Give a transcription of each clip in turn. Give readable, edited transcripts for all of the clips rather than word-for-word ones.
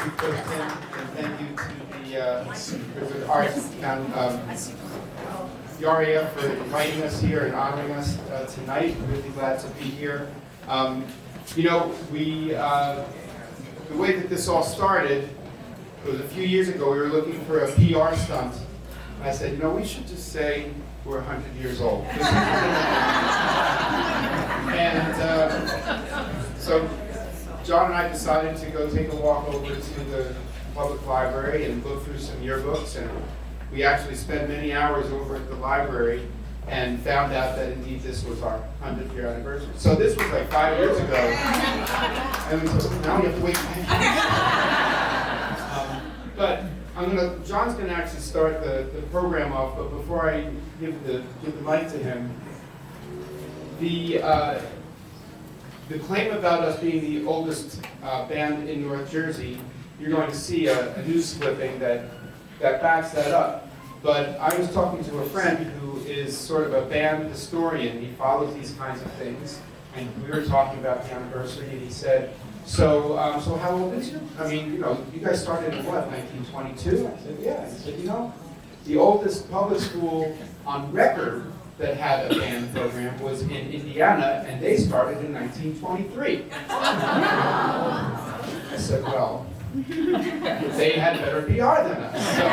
Thank you, Kristen, and thank you to the RAF for inviting us here and honoring us tonight. We're really glad to be here. You know, the way that this all started was a few years ago. We were looking for a PR stunt. And I said, you know, we should just say we're 100 years old. And so John and I decided to go take a walk over to the public library and look through some yearbooks, and we actually spent many hours over at the library and found out that indeed this was our 100th year anniversary. So this was like 5 years ago, and now we have to wait 5 years. But John's gonna actually start the program off, but before I give the mic to him, the claim about us being the oldest band in North Jersey, you're going to see a news clipping that backs that up. But I was talking to a friend who is sort of a band historian. He follows these kinds of things, and we were talking about the anniversary, and he said, so how old is you? I mean, you know, you guys started in what, 1922? I said, yeah. He said, you know, the oldest public school on record that had a band program was in Indiana, and they started in 1923. I said, well, they had better PR than us. So,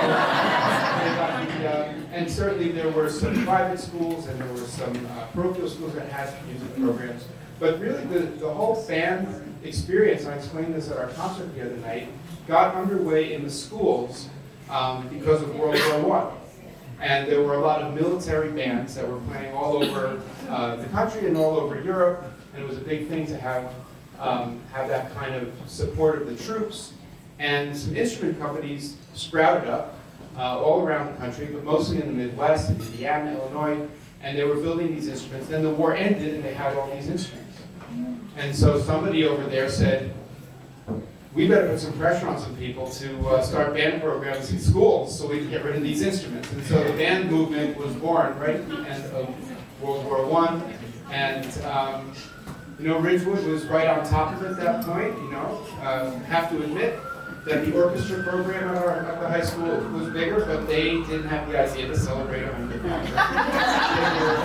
and certainly there were some private schools and there were some parochial schools that had music programs. But really the whole band experience, and I explained this at our concert the other night, got underway in the schools because of World War I. And there were a lot of military bands that were playing all over the country and all over Europe, and it was a big thing to have that kind of support of the troops. And some instrument companies sprouted up all around the country, but mostly in the Midwest, in Indiana, Illinois, and they were building these instruments. Then the war ended, and they had all these instruments. And so somebody over there said, we better put some pressure on some people to start band programs in schools so we can get rid of these instruments. And so the band movement was born right at the end of World War I. And you know, Ridgewood was right on top of it at that point. You know, have to admit that the orchestra program at the high school was bigger, but they didn't have the idea to celebrate 100 years. They were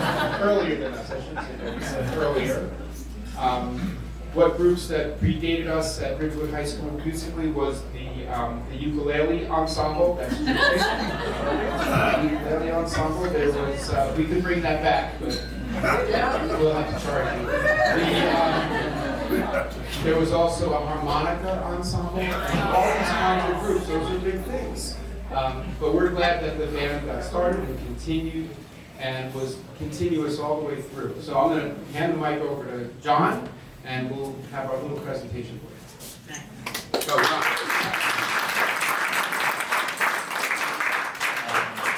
earlier than us, I shouldn't say that, earlier. What groups that predated us at Ridgewood High School musically was the ukulele ensemble. That's the ukulele ensemble. There was we could bring that back, but we'll have to charge you. There was also a harmonica ensemble, and all these kinds of groups. Those are big things. But we're glad that the band got started and continued, and was continuous all the way through. So I'm going to hand the mic over to John, and we'll have our little presentation for you. Go, John.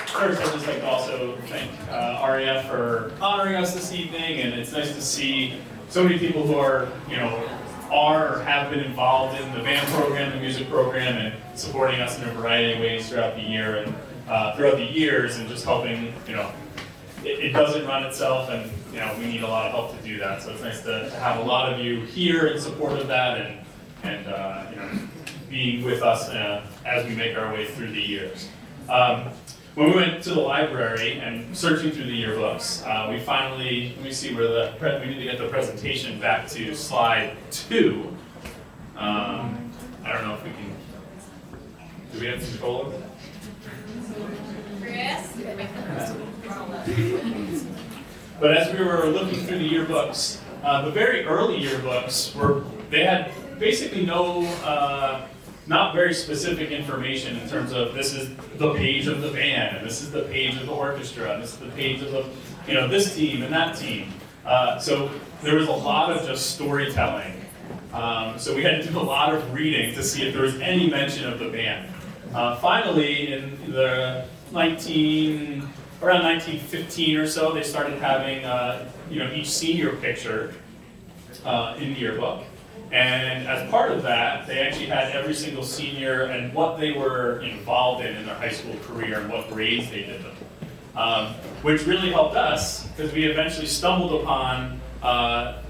First, I'd just like to also thank RAF for honoring us this evening, and it's nice to see so many people who are, you know, are or have been involved in the band program, the music program, and supporting us in a variety of ways throughout the year and throughout the years, and just helping, you know, it doesn't run itself, and you know, we need a lot of help to do that. So it's nice to have a lot of you here in support of that, and you know, being with us as we make our way through the years. When we went to the library and searching through the yearbooks, we finally, let me see where we need to get the presentation back to slide 2. I don't know if we can, do we have control over that? Chris? But as we were looking through the yearbooks, the very early yearbooks they had basically no, not very specific information in terms of this is the page of the band, and this is the page of the orchestra, and this is the page of the, you know, this team and that team. So there was a lot of just storytelling. So we had to do a lot of reading to see if there was any mention of the band. Finally, in the around 1915 or so, they started having you know, each senior picture in the yearbook. And as part of that, they actually had every single senior and what they were involved in their high school career and what grades they did them. Which really helped us, because we eventually stumbled upon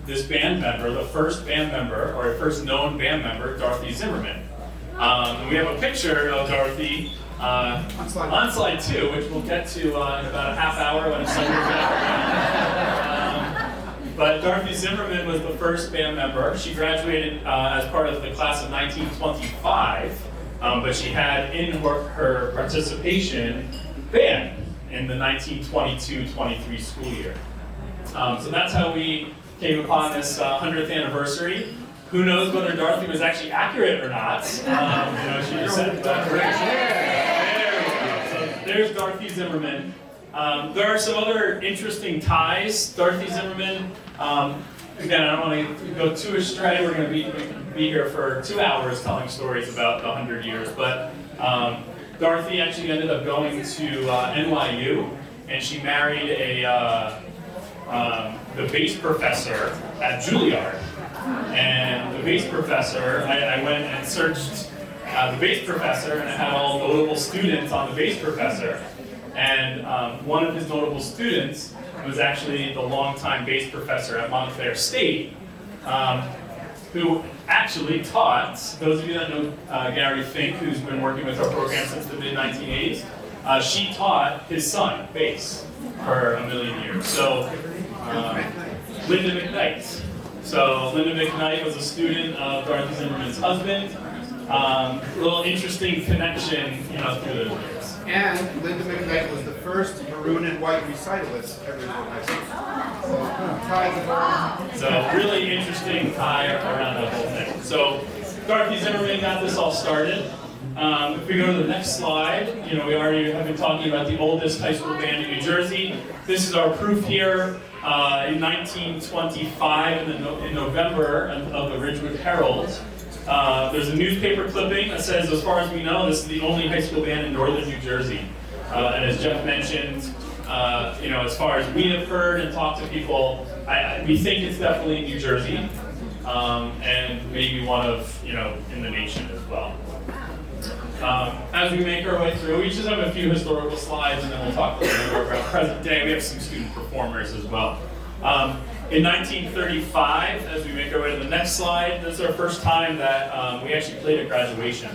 this band member, the first band member, or first known band member, Dorothy Zimmerman. And we have a picture of Dorothy on slide 2, which we'll get to in about a half hour when it's but Dorothy Zimmerman was the first band member. She graduated as part of the class of 1925, but she had in her participation band in the 1922-23 school year. So that's how we came upon this 100th anniversary. Who knows whether Dorothy was actually accurate or not? She just said that. There we go. So there's Dorothy Zimmerman. There are some other interesting ties. Dorothy Zimmerman, again, I don't want to go too astray. We're going to be here for 2 hours telling stories about the 100 years. But Dorothy actually ended up going to NYU, and she married the bass professor at Juilliard. And the bass professor, I went and searched the bass professor, and I had all notable students on the bass professor. And one of his notable students was actually the longtime bass professor at Montclair State, who actually taught, those of you that know Gary Fink, who's been working with our program since the mid-1980s, she taught his son bass for a million years. So, Linda McKnight. So Linda McKnight was a student of Dorothy Zimmerman's husband. A little interesting connection, through those years. And Linda McKnight was the first maroon and white recitalist ever in high school. So really interesting tie around the whole thing. So Dorothy Zimmerman got this all started. If we go to the next slide, we already have been talking about the oldest high school band in New Jersey. This is our proof here. In 1925, in November of the Ridgewood Herald, there's a newspaper clipping that says, as far as we know, this is the only high school band in northern New Jersey. And as Jeff mentioned, as far as we have heard and talked to people, we think it's definitely New Jersey, and maybe one of, in the nation as well. As we make our way through, we just have a few historical slides, and then we'll talk a little bit more about present day. We have some student performers as well. In 1935, as we make our way to the next slide, this is our first time that we actually played at graduation.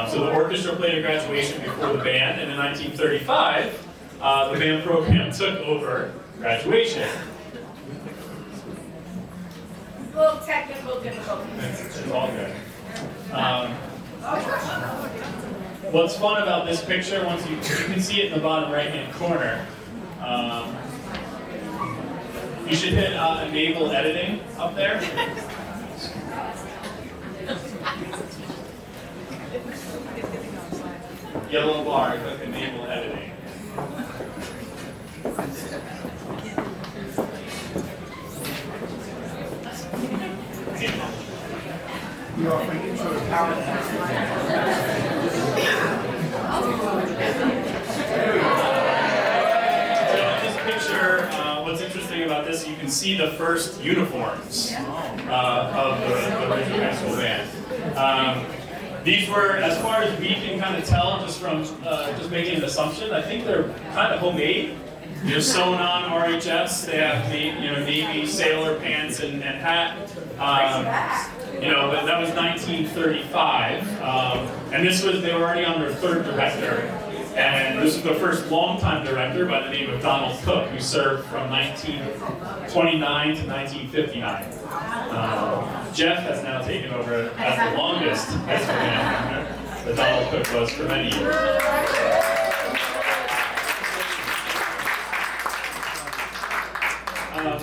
So the orchestra played at graduation before the band, and in 1935, the band program took over graduation. A little technical difficulties. It's all good. What's fun about this picture, once you can see it in the bottom right-hand corner, you should hit enable editing up there. Yellow bar, click enable editing. You are making sure the PowerPoint. So in this picture, what's interesting about this, you can see the first uniforms of the Ridgewood High School band. These were, as far as we can kind of tell, just from just making an assumption, I think they're kind of homemade. They're sewn on RHS. They have navy sailor pants and hat. But that was 1935, and they were already on their third director, and this was the first longtime director by the name of Donald Cook, who served from 1929 to 1959. Jeff has now taken over as the longest high school band that Donald Cook was for many years.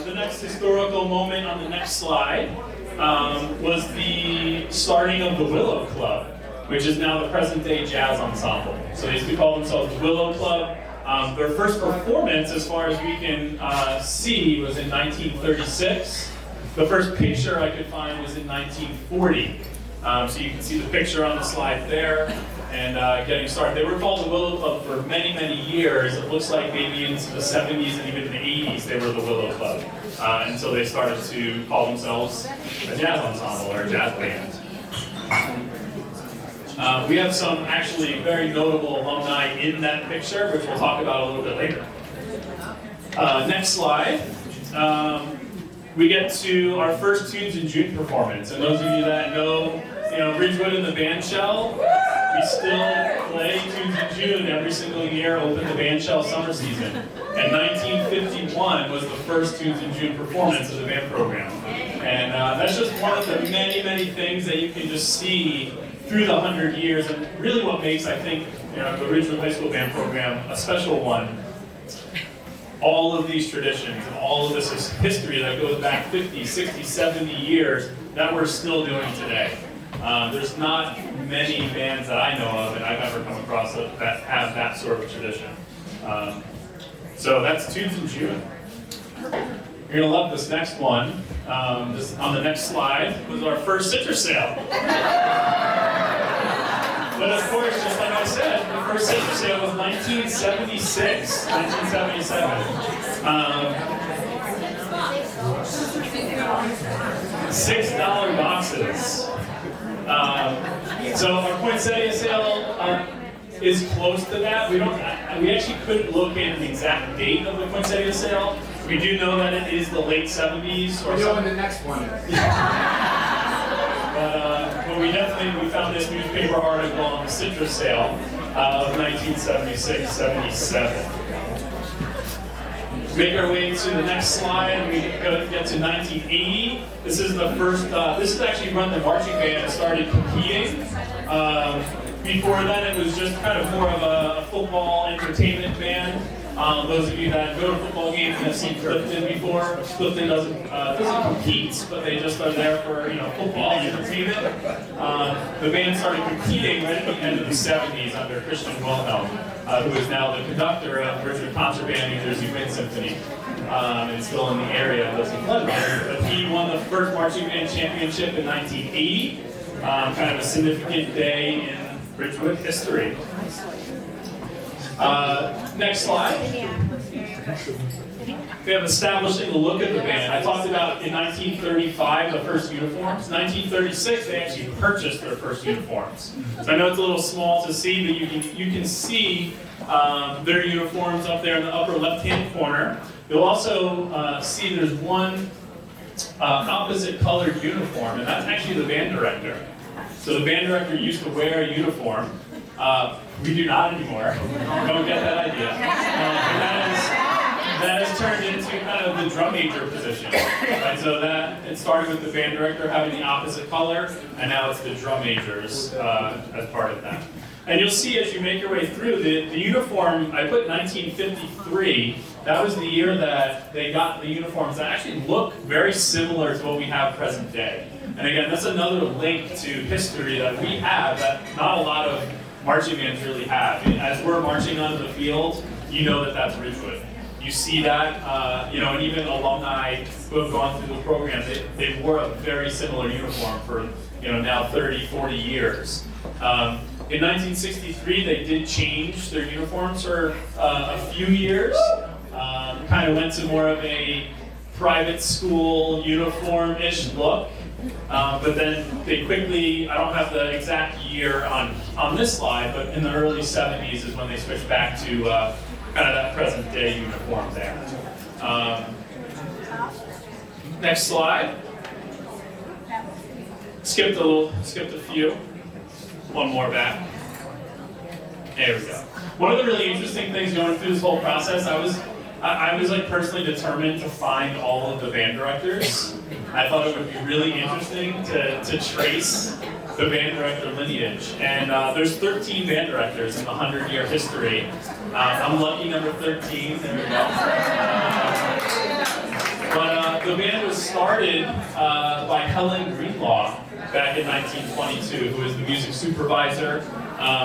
The next historical moment on the next slide was the starting of the Willow Club, which is now the present-day jazz ensemble. So they used to call themselves the Willow Club. Their first performance, as far as we can see, was in 1936. The first picture I could find was in 1940. So you can see the picture on the slide there. And getting started. They were called the Willow Club for many, many years. It looks like maybe into the 70s and even the 80s they were the Willow Club. Until they started to call themselves a jazz ensemble or a jazz band. We have some actually very notable alumni in that picture, which we'll talk about a little bit later. Next slide. We get to our first Tunes in June performance. And those of you that know Ridgewood and the Bandshell, we still play Tunes in June every single year, open the Bandshell summer season. And 1951 was the first Tunes in June performance of the band program. And that's just one of the many, many things that you can just see through the 100 years, and really what makes, I think, the Ridgewood High School band program a special one. All of these traditions and all of this is history that goes back 50, 60, 70 years that we're still doing today. There's not many bands that I know of and I've ever come across that have that sort of tradition. So that's Tunes in June. You're gonna love this next one. This, on the next slide was our first citrus sale. But of course, just like I said, the first citrus sale was 1976, 1977. $6 boxes. So our poinsettia sale is close to that. We actually couldn't locate an exact date of the poinsettia sale. We do know that it is the late 70s or We know so. when the next one is. But we definitely found this newspaper article on the citrus sale of 1976-77. Make our way to the next slide. We get to 1980. This is the first. This is actually when the marching band started competing. Before then, it was just kind of more of a football entertainment band. Those of you that go to football games and have seen Clifton before, Clifton doesn't compete, but they just are there for football entertainment. The band started competing right at the end of the 70s under Christian Wilhelm, who is now the conductor of Ridgewood Concert Band New Jersey Wind Symphony, and still in the area and doesn't play. But he won the first marching band championship in 1980, kind of a significant day in Ridgewood history. Next slide. We have establishing the look of the band. I talked about in 1935 the first uniforms. 1936 they actually purchased their first uniforms. So I know it's a little small to see, but you can see their uniforms up there in the upper left-hand corner. You'll also see there's one opposite colored uniform, and that's actually the band director. So the band director used to wear a uniform. We do not anymore. Don't get that idea. That has turned into kind of the drum major position. Right? So that it started with the band director having the opposite color, and now it's the drum majors as part of that. And you'll see as you make your way through, the uniform, I put 1953, that was the year that they got the uniforms that actually look very similar to what we have present day. And again, that's another link to history that we have that not a lot of marching bands really have. As we're marching onto the field, you know that that's Ridgewood. You see that, and even alumni who have gone through the program, they wore a very similar uniform for, now 30, 40 years. In 1963, they did change their uniforms for a few years. Kind of went to more of a private school uniform-ish look. But then they quickly, I don't have the exact year on this slide, but in the early 70s is when they switched back to kind of that present day uniform there. Next slide. Skipped a few. One more back. There we go. One of the really interesting things going through this whole process, I was like personally determined to find all of the band directors. I thought it would be really interesting to trace the band director lineage. And there's 13 band directors in the 100-year history. I'm lucky number 13, there we go. But the band was started by Helen Greenlaw back in 1922, who was the music supervisor.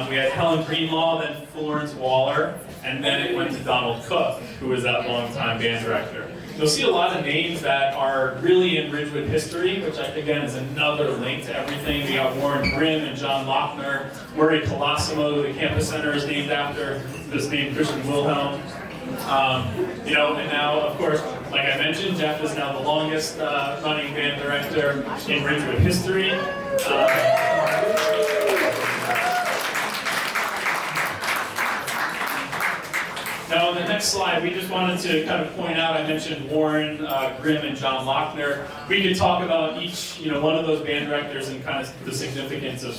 We had Helen Greenlaw, then Florence Waller, and then it went to Donald Cook, who was that longtime band director. You'll see a lot of names that are really in Ridgewood history, which again is another link to everything. We got Warren Grimm and John Lochner, Murray Colosimo, the campus center is named after this name Christian Wilhelm. And now, of course, like I mentioned, Jeff is now the longest running band director in Ridgewood history. Now, on the next slide, we just wanted to kind of point out, I mentioned Warren Grimm and John Lochner. We could talk about each, one of those band directors and kind of the significance of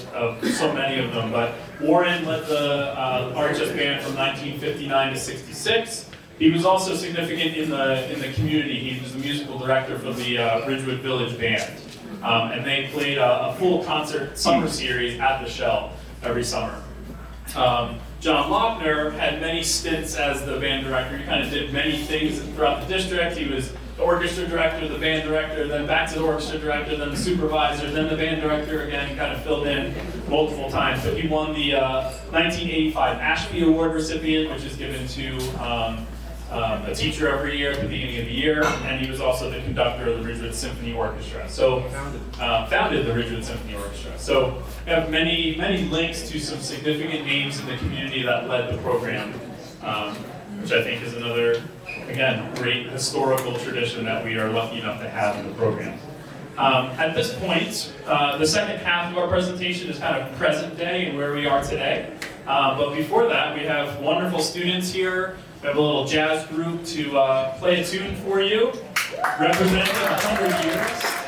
so many of them. But Warren led the RHS band from 1959 to 66. He was also significant in the community. He was the musical director for the Ridgewood Village Band. And they played a full concert summer series at the Shell every summer. John Lochner had many stints as the band director. He kind of did many things throughout the district. He was the orchestra director, the band director, then back to the orchestra director, then the supervisor, then the band director again. He kind of filled in multiple times. But he won the 1985 Ashby Award recipient, which is given to a teacher every year at the beginning of the year, and he was also the conductor of the Ridgewood Symphony Orchestra. So, founded the Ridgewood Symphony Orchestra. So, we have many links to some significant names in the community that led the program, which I think is another, again, great historical tradition that we are lucky enough to have in the program. At this point, the second half of our presentation is kind of present day and where we are today. But before that, we have wonderful students here. We have a little jazz group to play a tune for you, representing 100 years.